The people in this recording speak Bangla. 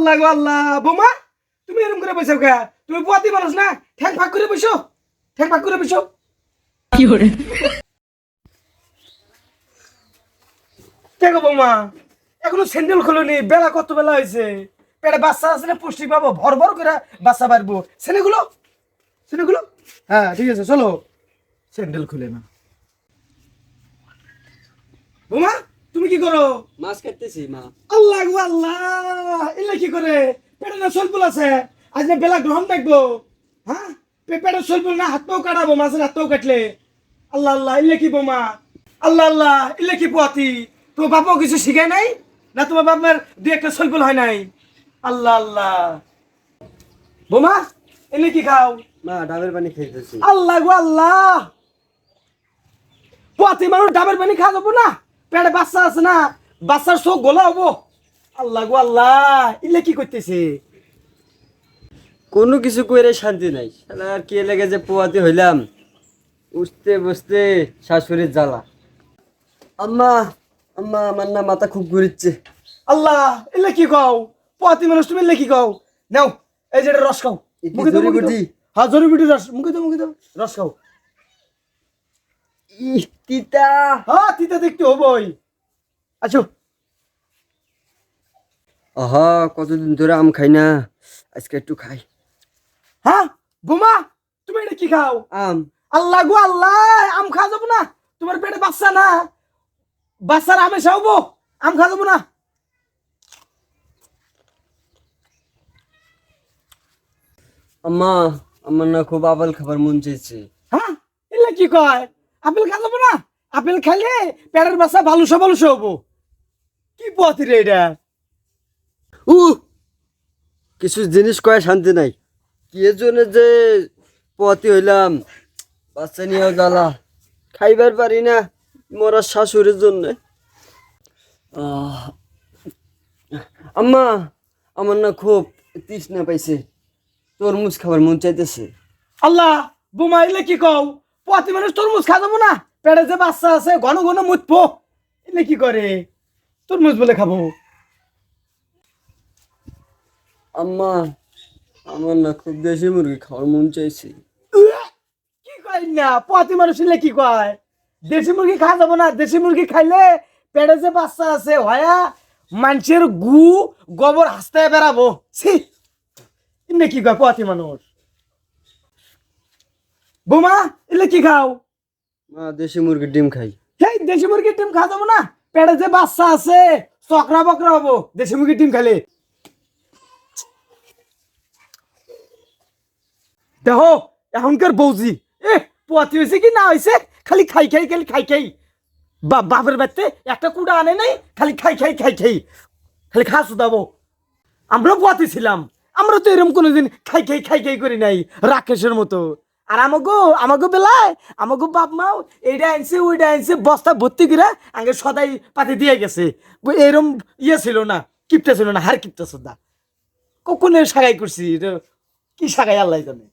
আল্লাহ গো আল্লাহ। বোমা তুমি এরকম করে বসে কে? তুমি পোয়াতি মানুষ না, ঠ্যাং ফাঁক করে বসো, ঠ্যাং ফাঁক করে বসো। কি করে কে গো বৌমা, এখনো স্যান্ডেল খোলনি, বেলা কত বেলা হয়েছে? পেটে বাচ্চা আছে না, পুষ্টি পাবো, ভর ভর করে বাচ্চা পারবো। ছেলেগুলো ছেলেগুলো হ্যাঁ ঠিক আছে চলো। স্যান্ডেল খুলে না। বৌমা তুমি কি করো? মাছ কাটতেছি মা। আল্লাহ গো আল্লাহ, এলে কি করে? পেটে না সলপুল আছে, আজ না বেলা গ্রহণ দেখবো। হ্যাঁ পেটে সলপুল না, হাত পাও কাটাবো, মাছের হাত পাও কাটলে। আল্লাহ আল্লাহ, এলে কি বোমা? আল্লাহ আল্লাহ, এলে কি পোয়াতি? তোমার বাপাও কিছু শিখায় নাই না? তোমার বাপমার দুই একটা সলপুল হয় নাই? আল্লাহ আল্লাহ। বোমা এলে কি খাও? মা ডাবের পানি খাইতেছি। আল্লাহ গো আল্লাহ, পোয়াতি মানুষ ডাবের পানি খাওয়া যাবো না? পেটে বাচ্চা আছে না, বাচ্চার চোখ গোলা হবো। আল্লাহ গো আল্লাহ, ইলে কি করতেছে? কোনো কিছু কইরে শান্তি নাই, শালা আর কি লেগে যে পোয়াতি হইলাম। উঠতে বসতে শাশুড়ির জ্বালা। আম্মা আম্মা আমার না মাথা খুব ঘুরিচ্ছে। আল্লাহ এলে কি কও? পোয়াতি মানুষ তুমি এলে কি কও? নাও এই যে এটা রস খাও, এ কি মুখে দাও, মুখে দাও। জড়িবুটি? হ্যাঁ জড়িবুটি রস, মুখে দাও, মুখে দাও, রস খাও। ইহ তিতা। হ্যাঁ তিতা দেখতে হবই। আচ্ছা আহা কতদিন ধরে আম খাই না, আজকে একটু খাই। হ্যাঁ বোমা তুমি এটা কি খাও? আম। আল্লাহ গো আল্লাহ, আম খাওয়া যাবো না? তোমার পেটে বাচ্চা না, বাচ্চার আমে খাওয়াবো, আম খাওয়া যাবো না? আম্মা আমার না খুব আপেল খাবার মন চাইছে। হ্যাঁ এলে কি কয়? আপেল খাওয়া যাবো না? আপেল খাইলে পেটের বাচ্চা ভালুসা ভালুসা হবো। কি পথি রে এটা? উ কিছু জিনিস কয়ে শান্তি নাই। কি জন্য যে পোয়াতি হইলাম, বাচ্চা নিয়েও জ্বালা, খাইবার পারি না মোরা শাশুড়ির জন্য। আম্মা আমার না খুব তৃষ্ণা পাইছে, তরমুজ খাবার মন চাইতেছে। আল্লাহ বোমা এলে কি কও? পথি মানুষ তরমুজ খাওয়া যাবো না? পেটে যে বাচ্চা আছে ঘন ঘন মুতবো, এলে কি করে? তরমুজ বলে খাবো। আম্মা আমার না খুব দেশি মুরগি খাওয়ার মন চাইছে। কি কয় না? পথি মানুষ এলে কি কয়? দেশি মুরগি খাওয়া যাবো না? দেশি মুরগি খাইলে পেটে যে বাচ্চা আছে হয়া মানুষের গু গোবর হাসতে বেড়াবো। ছি, এমনি কি কয় পথি মানুষ? বোমা এলে কি খাও? মা দেশি মুরগির ডিম খাই। সেই দেশি মুরগির ডিম খাওয়া যাবো না? পেটে যে বাচ্চা আছে চকরা বকরা হবো দেশি মুরগির ডিম খাইলে। দেখো এখনকার বৌজি, পোয়াতি হয়েছে কি না হয়েছে, খালি খাই খাই, খালি খাই খাই। বাপের বাড়িতে একটা কুড়া আনে নাই, খালি খাই খাই খাই খাই, খালি খা শুধাবো। আমরাও পোয়াতি ছিলাম, আমরা তো এরকম কোনোদিন খাই খাই খাই খাই করি নাই রাকেশের মতো। আর আমাগো বেলায় আমাগো বাপ মাও এইটা আনছে ওইটা আনছে বস্তা ভর্তি করে আগে সদাই পাতি দিয়ে গেছে। এরম ইয়ে ছিল না, কিপটা ছিল না, হার কিপটা শ্রদ্ধা। কখনো সাগাই করছি, কি সাগাই আল্লাহ জানে।